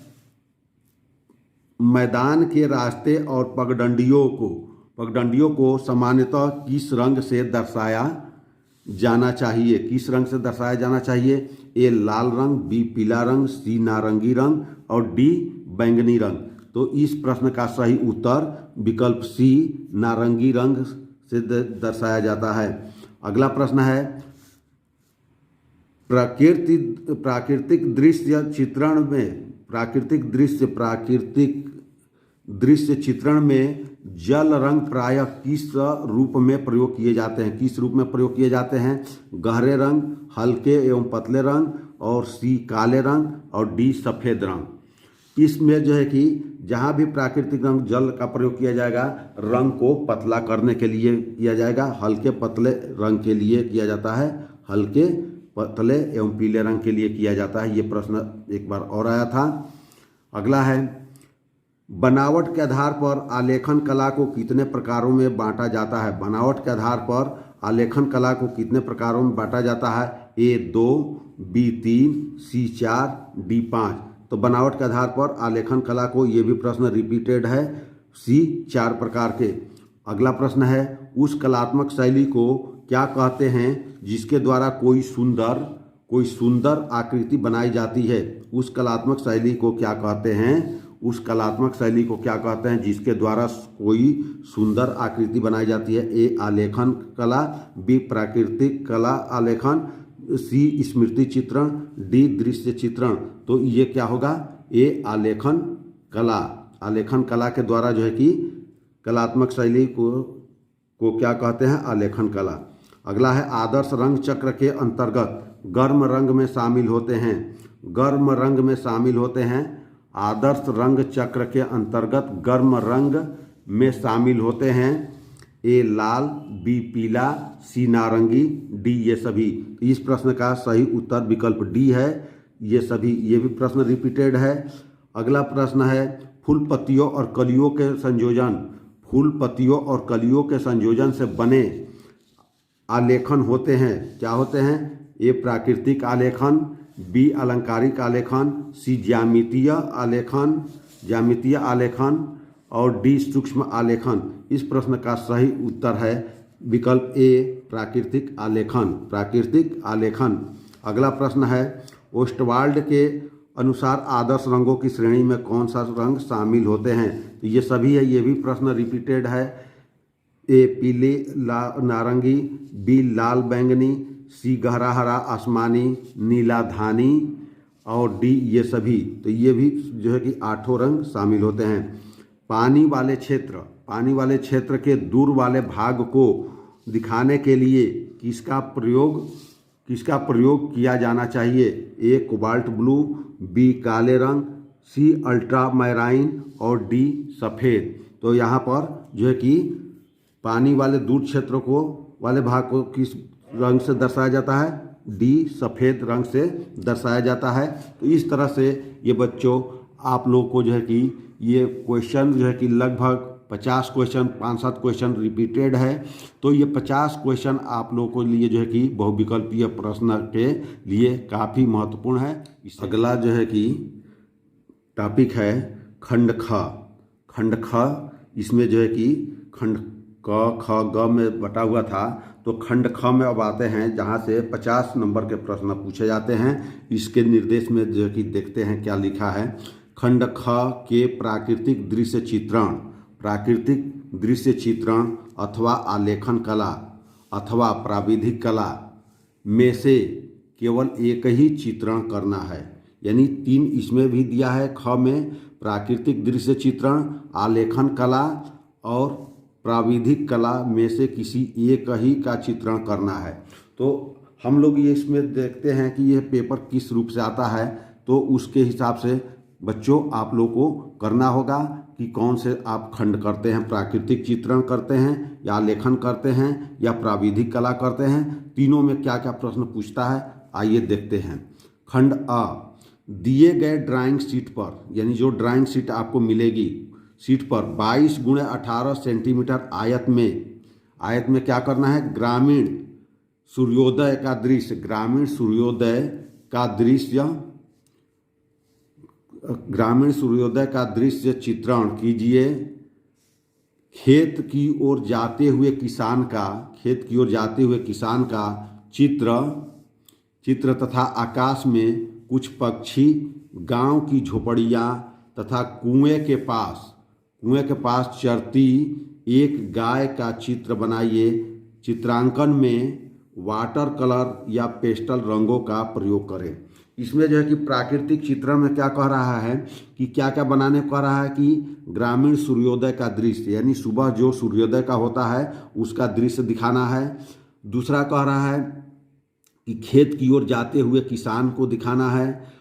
मैदान के रास्ते और पगडंडियों को सामान्यतः किस रंग से दर्शाया जाना चाहिए? ए लाल रंग, बी पीला रंग, सी नारंगी रंग और डी बैंगनी रंग। तो इस प्रश्न का सही उत्तर विकल्प सी नारंगी रंग से दर्शाया जाता है। अगला प्रश्न है, प्राकृतिक दृश्य चित्रण में जल रंग प्रायः किस रूप में प्रयोग किए जाते हैं? किस रूप में प्रयोग किए जाते हैं? गहरे रंग, हल्के एवं पतले रंग, और सी काले रंग, और डी सफ़ेद रंग। इसमें जो है कि जहाँ भी प्राकृतिक रंग जल का प्रयोग किया जाएगा, रंग को पतला करने के लिए किया जाएगा, हल्के पतले रंग के लिए किया जाता है, हल्के पतले एवं पीले रंग के लिए किया जाता है। ये प्रश्न एक बार और आया था। अगला है, बनावट के आधार पर आलेखन कला को कितने प्रकारों में बांटा जाता है? बनावट के आधार पर आलेखन कला को कितने प्रकारों में बांटा जाता है? ए 2, बी 3, सी 4, डी 5। तो बनावट के आधार पर आलेखन कला को, ये भी प्रश्न रिपीटेड है, सी 4 प्रकार के। अगला प्रश्न है, उस कलात्मक शैली को क्या कहते हैं जिसके द्वारा कोई सुंदर आकृति बनाई जाती है? उस कलात्मक शैली को क्या कहते हैं? उस कलात्मक शैली को क्या कहते हैं जिसके द्वारा कोई सुंदर आकृति बनाई जाती है? ए आलेखन कला, बी प्राकृतिक कला आलेखन, सी स्मृति चित्रण, डी दृश्य चित्रण। तो ये क्या होगा? ए आलेखन कला। आलेखन कला के द्वारा जो है कि कलात्मक शैली को क्या कहते हैं? आलेखन कला। अगला है, आदर्श रंग चक्र के अंतर्गत गर्म रंग में शामिल होते हैं। गर्म रंग में शामिल होते हैं। आदर्श रंग चक्र के अंतर्गत गर्म रंग में शामिल होते हैं। ए लाल, बी पीला, सी नारंगी, डी ये सभी। इस प्रश्न का सही उत्तर विकल्प डी है, ये सभी। ये भी प्रश्न रिपीटेड है। अगला प्रश्न है, फूल पत्तियों और कलियों के संयोजन से बने आलेखन होते हैं। क्या होते हैं? ए प्राकृतिक आलेखन, बी अलंकारिक आलेखन, सी ज्यामितीय आलेखन, और डी सूक्ष्म आलेखन। इस प्रश्न का सही उत्तर है विकल्प ए प्राकृतिक आलेखन। अगला प्रश्न है, ओस्टवाल्ड के अनुसार आदर्श रंगों की श्रेणी में कौन सा रंग शामिल होते हैं? तो ये सभी है, ये भी प्रश्न रिपीटेड है। ए पीले नारंगी, बी लाल बैंगनी, सी गहरा हरा आसमानी, नीला धानी, और डी ये सभी। तो ये भी जो है कि 8 रंग शामिल होते हैं। पानी वाले क्षेत्र के दूर वाले भाग को दिखाने के लिए किसका प्रयोग किया जाना चाहिए? ए कोबाल्ट ब्लू, बी काले रंग, सी अल्ट्रा मैराइन, और डी सफ़ेद। तो यहाँ पर जो है कि पानी वाले दूर क्षेत्र वाले भाग को किस रंग से दर्शाया जाता है? डी सफ़ेद रंग से दर्शाया जाता है। तो इस तरह से ये बच्चों आप लोग को जो है कि ये क्वेश्चन जो है कि लगभग 50 क्वेश्चन, 5-7 क्वेश्चन रिपीटेड है। तो ये 50 क्वेश्चन आप लोगों के लिए जो है कि बहुविकल्पीय प्रश्न के लिए काफ़ी महत्वपूर्ण है। अगला जो है कि टॉपिक है खंड ख। इसमें जो है कि खंड क, ख, ग में बटा हुआ था। तो खंड ख में अब आते हैं, जहाँ से 50 नंबर के प्रश्न पूछे जाते हैं। इसके निर्देश में जो कि देखते हैं क्या लिखा है। खंड ख के प्राकृतिक दृश्य चित्रण अथवा आलेखन कला अथवा प्राविधिक कला में से केवल एक ही चित्रण करना है। यानी 3 इसमें भी दिया है। ख में प्राकृतिक दृश्य चित्रण, आलेखन कला और प्राविधिक कला में से किसी एक ही का चित्रण करना है। तो हम लोग ये इसमें देखते हैं कि यह पेपर किस रूप से आता है। तो उसके हिसाब से बच्चों आप लोग को करना होगा कि कौन से आप खंड करते हैं, प्राकृतिक चित्रण करते हैं या आलेखन करते हैं या प्राविधिक कला करते हैं। तीनों में क्या क्या प्रश्न पूछता है, आइए देखते हैं। खंड अ, दिए गए ड्राइंग शीट पर, यानी जो ड्राइंग शीट आपको मिलेगी शीट पर 22x18 सेंटीमीटर आयत में क्या करना है? ग्रामीण सूर्योदय का दृश्य चित्रण कीजिए। खेत की ओर जाते हुए किसान का चित्र तथा आकाश में कुछ पक्षी, गांव की झोपड़ियां तथा कुएं के पास चरती एक गाय का चित्र बनाइए। चित्रांकन में वाटर कलर या पेस्टल रंगों का प्रयोग करें। इसमें जो है कि प्राकृतिक चित्रण में क्या कह रहा है कि क्या क्या बनाने को कह रहा है कि ग्रामीण सूर्योदय का दृश्य, यानी सुबह जो सूर्योदय का होता है उसका दृश्य दिखाना है। दूसरा कह रहा है कि खेत की ओर जाते हुए किसान को दिखाना है,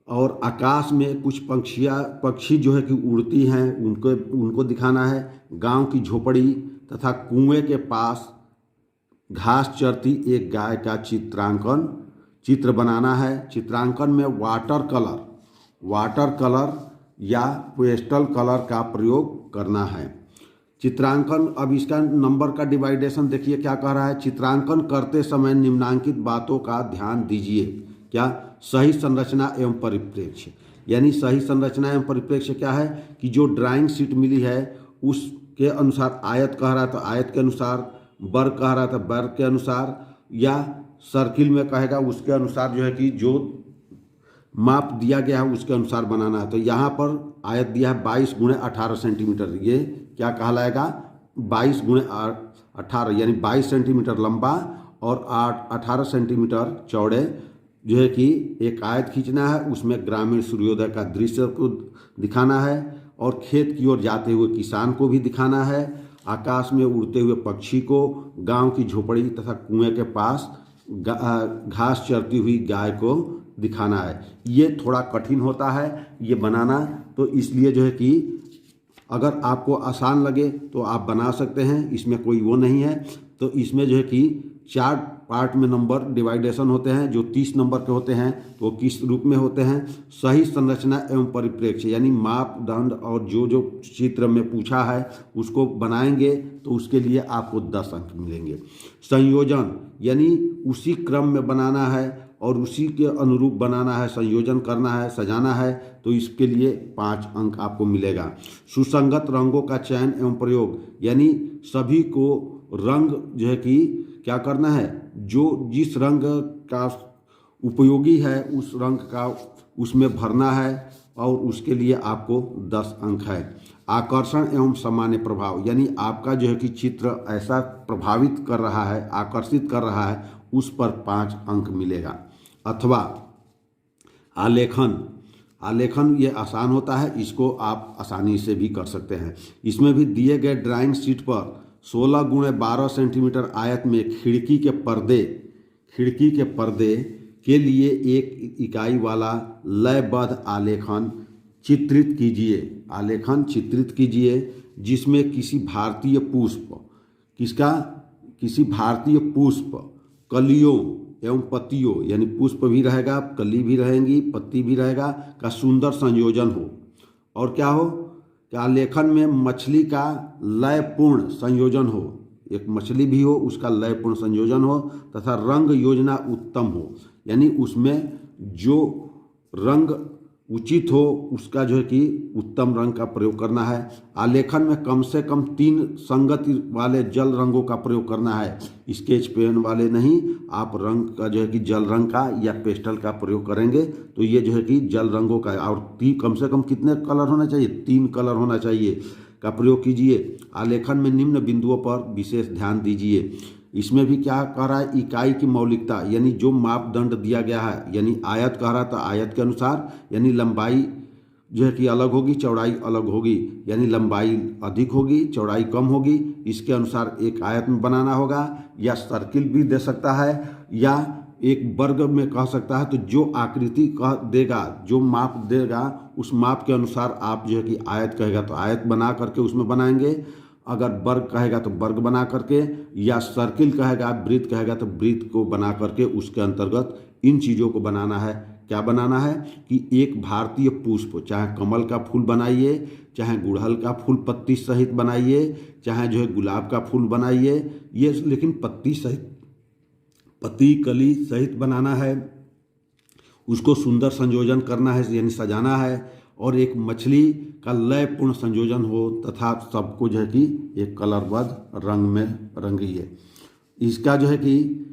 और आकाश में कुछ पक्षी जो है कि उड़ती हैं उनको दिखाना है। गांव की झोपड़ी तथा कुएं के पास घास चरती एक गाय का चित्र बनाना है। चित्रांकन में वाटर कलर या पेस्टल कलर का प्रयोग करना है। चित्रांकन, अब इसका नंबर का डिवाइडेशन देखिए क्या कह रहा है। चित्रांकन करते समय निम्नांकित बातों का ध्यान दीजिए। क्या? सही संरचना एवं परिप्रेक्ष्य, यानी सही संरचना एवं परिप्रेक्ष्य क्या है कि जो ड्राइंग शीट मिली है उसके अनुसार आयत कह रहा है तो आयत के अनुसार, वर्ग कह रहा था वर्ग के अनुसार, या सर्किल में कहेगा उसके अनुसार जो है कि जो माप दिया गया है उसके अनुसार बनाना है। तो यहाँ पर आयत दिया है 22 × 18 सेंटीमीटर, ये क्या कहलाएगा 22 × 18, यानी 22 सेंटीमीटर लंबा और 18 सेंटीमीटर चौड़े जो है कि एक आयत खींचना है। उसमें ग्रामीण सूर्योदय का दृश्य को दिखाना है और खेत की ओर जाते हुए किसान को भी दिखाना है। आकाश में उड़ते हुए पक्षी को, गांव की झोपड़ी तथा कुएं के पास घास चरती हुई गाय को दिखाना है। ये थोड़ा कठिन होता है ये बनाना, तो इसलिए जो है कि अगर आपको आसान लगे तो आप बना सकते हैं, इसमें कोई वो नहीं है। तो इसमें जो है कि 4 पार्ट में नंबर डिवाइडेशन होते हैं। जो 30 नंबर के होते हैं तो वो किस रूप में होते हैं? सही संरचना एवं परिप्रेक्ष्य, यानी मापदंड और जो चित्र में पूछा है उसको बनाएंगे तो उसके लिए आपको 10 अंक मिलेंगे। संयोजन, यानी उसी क्रम में बनाना है और उसी के अनुरूप बनाना है, संयोजन करना है, सजाना है, तो इसके लिए 5 अंक आपको मिलेगा। सुसंगत रंगों का चयन एवं प्रयोग, यानी सभी को रंग जो है कि क्या करना है, जो जिस रंग का उपयोगी है उस रंग का उसमें भरना है और उसके लिए आपको 10 अंक है। आकर्षण एवं सामान्य प्रभाव, यानी आपका जो है कि चित्र ऐसा प्रभावित कर रहा है, आकर्षित कर रहा है, उस पर 5 अंक मिलेगा। अथवा आलेखन ये आसान होता है, इसको आप आसानी से भी कर सकते हैं। इसमें भी दिए गए ड्राइंग शीट पर 16 × 12 सेंटीमीटर आयत में खिड़की के पर्दे के लिए एक इकाई वाला लयबद्ध आलेखन चित्रित कीजिए जिसमें किसी भारतीय पुष्प कलियों एवं पत्तियों, यानी पुष्प भी रहेगा, कली भी रहेंगी, पत्ती भी रहेगा, का सुंदर संयोजन हो। और क्या हो कि आलेखन में मछली का लयपूर्ण संयोजन हो, एक मछली भी हो उसका लयपूर्ण संयोजन हो, तथा रंग योजना उत्तम हो, यानी उसमें जो रंग उचित हो उसका जो है कि उत्तम रंग का प्रयोग करना है। आलेखन में कम से कम 3 संगति वाले जल रंगों का प्रयोग करना है, स्केच पेन वाले नहीं। आप रंग का जो है कि जल रंग का या पेस्टल का प्रयोग करेंगे तो ये जो है कि जल रंगों का, और कम से कम कितने कलर होना चाहिए? 3 कलर होना चाहिए का प्रयोग कीजिए। आलेखन में निम्न बिंदुओं पर विशेष ध्यान दीजिए। इसमें भी क्या कह रहा है, इकाई की मौलिकता, यानी जो मापदंड दिया गया है, यानी आयत कह रहा था आयत के अनुसार, यानी लंबाई जो है कि अलग होगी, चौड़ाई अलग होगी, यानी लंबाई अधिक होगी, चौड़ाई कम होगी, इसके अनुसार एक आयत में बनाना होगा, या सर्किल भी दे सकता है या एक वर्ग में कह सकता है। तो जो आकृति कह देगा, जो माप देगा, उस माप के अनुसार आप जो है कि आयत कहेगा तो आयत बना करके उसमें बनाएंगे, अगर वर्ग कहेगा तो वर्ग बना करके, या सर्किल कहेगा, वृत्त कहेगा तो वृत्त को बना करके उसके अंतर्गत इन चीज़ों को बनाना है। क्या बनाना है कि एक भारतीय पुष्प, चाहे कमल का फूल बनाइए, चाहे गुड़हल का फूल पत्ती सहित बनाइए, चाहे जो है गुलाब का फूल बनाइए, ये लेकिन पत्ती सहित, पत्ती कली सहित बनाना है, उसको सुंदर संयोजन करना है, यानी सजाना है, और एक मछली का लयपूर्ण संयोजन हो, तथा सबको जो है कि एक कलरबद्ध रंग में रंगिए। इसका जो है कि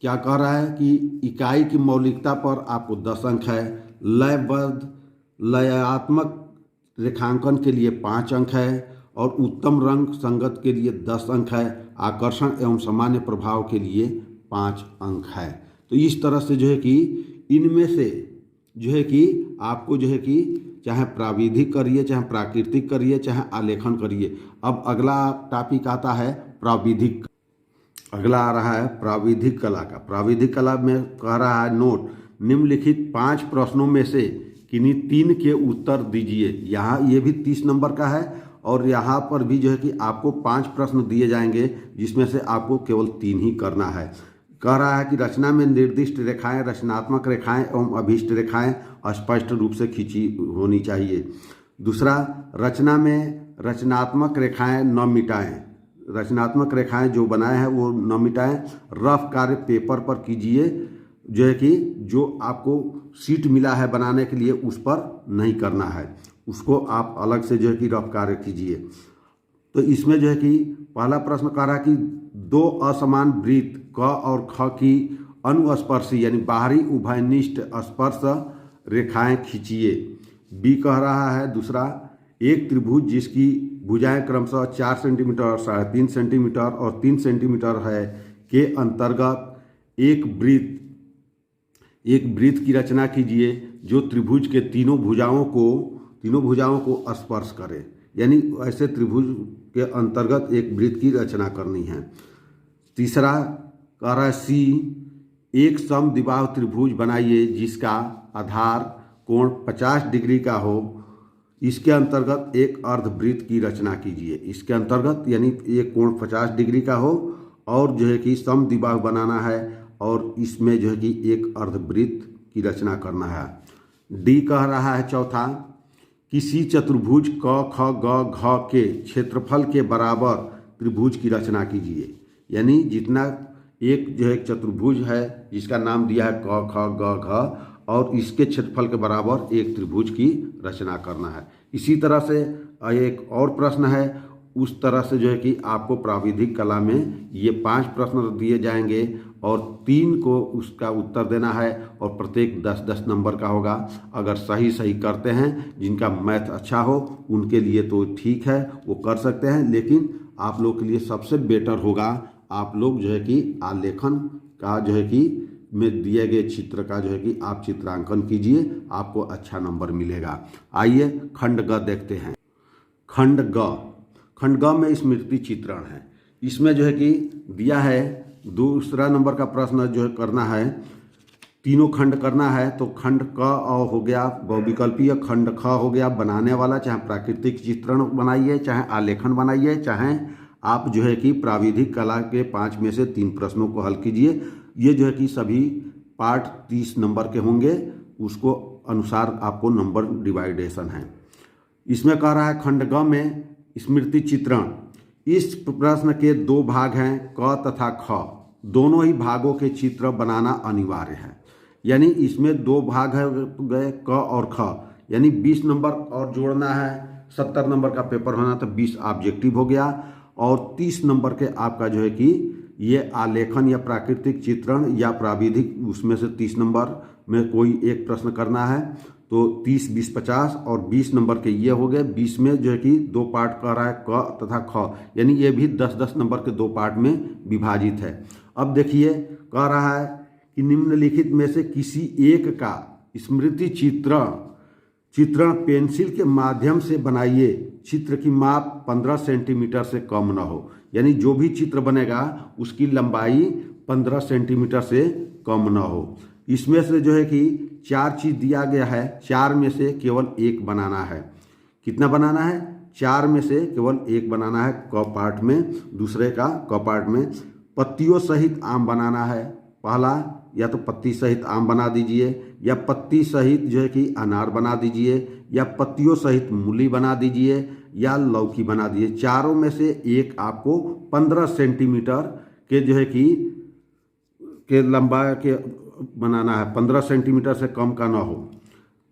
क्या कह रहा है कि इकाई की मौलिकता पर आपको 10 अंक है, लयबद्ध लयात्मक रेखांकन के लिए 5 अंक है, और उत्तम रंग संगत के लिए 10 अंक है, आकर्षण एवं सामान्य प्रभाव के लिए 5 अंक है। तो इस तरह से जो है कि इनमें से जो है कि आपको जो है कि चाहे प्राविधिक करिए, चाहे प्राकृतिक करिए, चाहे आलेखन करिए। अब अगला टॉपिक आता है प्राविधिक। अगला आ रहा है प्राविधिक कला का। प्राविधिक कला में कह रहा है नोट, निम्नलिखित 5 प्रश्नों में से किन्हीं 3 के उत्तर दीजिए। यहाँ ये भी 30 नंबर का है और यहाँ पर भी जो है कि आपको 5 प्रश्न दिए जाएंगे जिसमें से आपको केवल 3 ही करना है। कह रहा है कि रचना में निर्दिष्ट रेखाएं, रचनात्मक रेखाएं एवं अभीष्ट रेखाएं स्पष्ट रूप से खींची होनी चाहिए। दूसरा, रचना में रचनात्मक रेखाएं न मिटाएं। रचनात्मक रेखाएं जो बनाए हैं वो न मिटाएं। रफ कार्य पेपर पर कीजिए, जो है कि जो आपको सीट मिला है बनाने के लिए उस पर नहीं करना है, उसको आप अलग से जो है कि रफ कार्य कीजिए। तो इसमें जो है कि पहला प्रश्न कह रहा है कि 2 असमान वृत्त क और ख की अनुस्पर्शी यानी बाहरी उभयनिष्ठ स्पर्श रेखाएं खींचिए। बी कह रहा है दूसरा, एक त्रिभुज जिसकी भुजाएं क्रमशः 4 सेंटीमीटर, 3.5 सेंटीमीटर और 3 सेंटीमीटर है के अंतर्गत एक वृत्त की रचना कीजिए जो त्रिभुज के तीनों भुजाओं को स्पर्श करे। यानी ऐसे त्रिभुज के अंतर्गत एक वृत्त की रचना करनी है। तीसरा कह रहा है सी, एक समद्विबाहु त्रिभुज बनाइए जिसका आधार कोण 50 डिग्री का हो। इसके अंतर्गत एक अर्धवृत्त की रचना कीजिए। इसके अंतर्गत यानी एक कोण 50 डिग्री का हो और जो है कि समद्विबाहु बनाना है और इसमें जो है कि एक अर्धवृत्त की रचना करना है। डी कह रहा है चौथा, किसी चतुर्भुज क ख ग घ के क्षेत्रफल के बराबर त्रिभुज की रचना कीजिए। यानी जितना एक जो है चतुर्भुज है जिसका नाम दिया है क ख ग घ और इसके क्षेत्रफल के बराबर एक त्रिभुज की रचना करना है। इसी तरह से एक और प्रश्न है, उस तरह से जो है कि आपको प्राविधिक कला में ये 5 प्रश्न दिए जाएंगे और 3 को उसका उत्तर देना है और प्रत्येक 10-10 नंबर का होगा। अगर सही करते हैं, जिनका मैथ अच्छा हो उनके लिए तो ठीक है, वो कर सकते हैं, लेकिन आप लोग के लिए सबसे बेटर होगा आप लोग जो है कि आलेखन का जो है कि में दिए गए चित्र का जो है कि आप चित्रांकन कीजिए, आपको अच्छा नंबर मिलेगा। आइए खंड ग देखते हैं। खंड ग में स्मृति चित्रण है। इसमें जो है कि दिया है दूसरा नंबर का प्रश्न जो है करना है, तीनों खंड करना है। तो खंड क हो गया बहुविकल्पीय, खंड ख हो गया बनाने वाला, चाहे प्राकृतिक चित्रण बनाइए, चाहे आलेखन बनाइए, चाहे आप जो है कि प्राविधिक कला के 5 में से 3 प्रश्नों को हल कीजिए। ये जो है कि सभी पार्ट 30 नंबर के होंगे, उसको अनुसार आपको नंबर डिवाइडेशन है। इसमें कह रहा है खंड ग में स्मृति चित्रण। इस प्रश्न के 2 भाग हैं, क तथा ख। दोनों ही भागों के चित्र बनाना अनिवार्य है। यानी इसमें 2 भाग है गए क और ख, यानी 20 नंबर और जोड़ना है। 70 नंबर का पेपर होना तो 20 ऑब्जेक्टिव हो गया और 30 नंबर के आपका जो है कि ये आलेखन या प्राकृतिक चित्रण या प्राविधिक, उसमें से 30 नंबर में कोई एक प्रश्न करना है। तो 30, 20, 50 और 20 नंबर के ये हो गए। 20 में जो है कि 2 पार्ट कह रहा है क तथा ख, यानी ये भी 10-10 नंबर के 2 पार्ट में विभाजित है। अब देखिए कह रहा है कि निम्नलिखित में से किसी एक का स्मृति चित्रण पेंसिल के माध्यम से बनाइए। चित्र की माप 15 सेंटीमीटर से कम न हो। यानी जो भी चित्र बनेगा उसकी लंबाई 15 सेंटीमीटर से कम न हो। इसमें से जो है कि 4 चीज़ दिया गया है, 4 में से केवल 1 बनाना है। कितना बनाना है? 4 में से केवल 1 बनाना है क पार्ट में। दूसरे का क पार्ट में पत्तियों सहित आम बनाना है। पहला या तो पत्ती सहित आम बना दीजिए, या पत्ती सहित जो है कि अनार बना दीजिए, या पत्तियों सहित मूली बना दीजिए, या लौकी बना दीजिए। चारों में से एक आपको 15 सेंटीमीटर के जो है कि लंबाई के बनाना है, 15 सेंटीमीटर से कम का ना हो।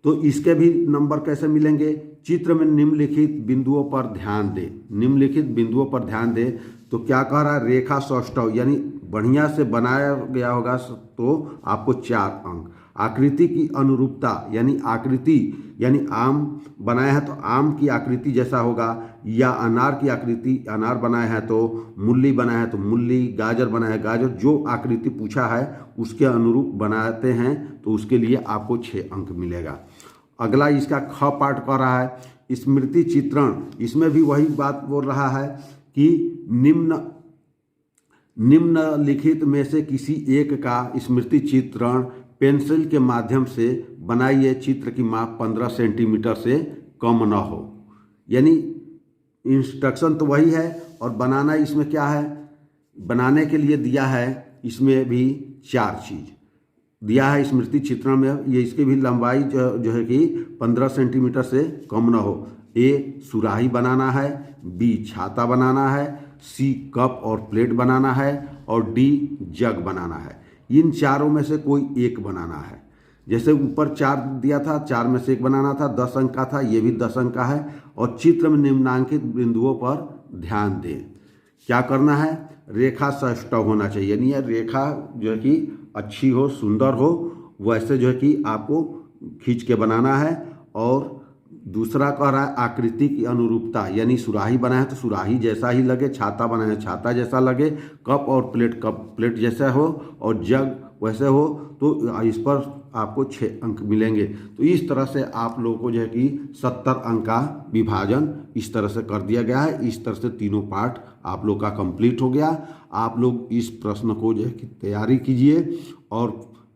तो इसके भी नंबर कैसे मिलेंगे? चित्र में निम्नलिखित बिंदुओं पर ध्यान दें। निम्नलिखित बिंदुओं पर ध्यान दें तो क्या कह रहा है? रेखा सौष्ठव, यानी बढ़िया से बनाया गया होगा तो आपको 4 अंक। आकृति की अनुरूपता यानी आकृति यानी आम बनाया है तो आम की आकृति जैसा होगा, या अनार की आकृति अनार बनाया है तो मूली बनाया है तो मूली, गाजर बनाया है गाजर, जो आकृति पूछा है उसके अनुरूप बनाते हैं तो उसके लिए आपको 6 अंक मिलेगा। अगला इसका ख पार्ट कर रहा है स्मृति चित्रण। इसमें भी वही बात बोल रहा है कि निम्नलिखित में से किसी एक का स्मृति चित्रण पेंसिल के माध्यम से बनाइए। चित्र की माप 15 सेंटीमीटर से कम न हो। यानी इंस्ट्रक्शन तो वही है और बनाना इसमें क्या है, बनाने के लिए दिया है इसमें भी 4 चीज़ दिया है स्मृति चित्रण में। ये इसकी भी लंबाई जो है कि 15 सेंटीमीटर से कम न हो। ए सुराही बनाना है, बी छाता बनाना है, सी कप और प्लेट बनाना है और डी जग बनाना है। इन चारों में से कोई एक बनाना है। जैसे ऊपर 4 दिया था, 4 में से एक बनाना था, 10 अंक का था, ये भी 10 अंक का है। और चित्र में निम्नांकित बिंदुओं पर ध्यान दें। क्या करना है, रेखा सष्टव होना चाहिए, यानी रेखा जो है कि अच्छी हो, सुंदर हो, वैसे जो है कि आपको खींच के बनाना है। और दूसरा कह रहा है आकृति की अनुरूपता, यानी सुराही बनाए है तो सुराही जैसा ही लगे, छाता बनाए है छाता जैसा लगे, कप और प्लेट कप प्लेट जैसा हो और जग वैसे हो, तो इस पर आपको 6 अंक मिलेंगे। तो इस तरह से आप लोगों को जो है कि 70 अंक का विभाजन इस तरह से कर दिया गया है। इस तरह से तीनों पार्ट आप लोग का कंप्लीट हो गया। आप लोग इस प्रश्न को जो है कि तैयारी कीजिए और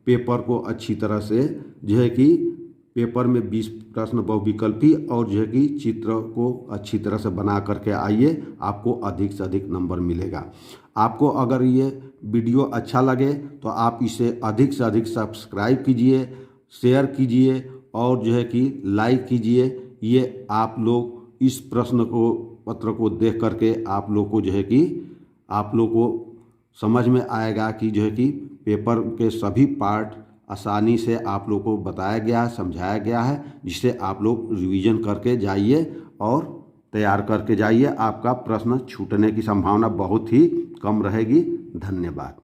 पेपर को अच्छी तरह से जो है कि पेपर में 20 प्रश्न बहुविकल्पी और जो है कि चित्र को अच्छी तरह से बना करके आइए, आपको अधिक से अधिक नंबर मिलेगा। आपको अगर ये वीडियो अच्छा लगे तो आप इसे अधिक से अधिक सब्सक्राइब कीजिए, शेयर कीजिए और जो है कि लाइक कीजिए। ये आप लोग इस प्रश्न को पत्र को देख करके आप लोग को जो है कि आप लोग को समझ में आएगा कि जो है कि पेपर के सभी पार्ट आसानी से आप लोग को बताया गया है, समझाया गया है, जिससे आप लोग रिवीजन करके जाइए और तैयार करके जाइए। आपका प्रश्न छूटने की संभावना बहुत ही कम रहेगी। धन्यवाद।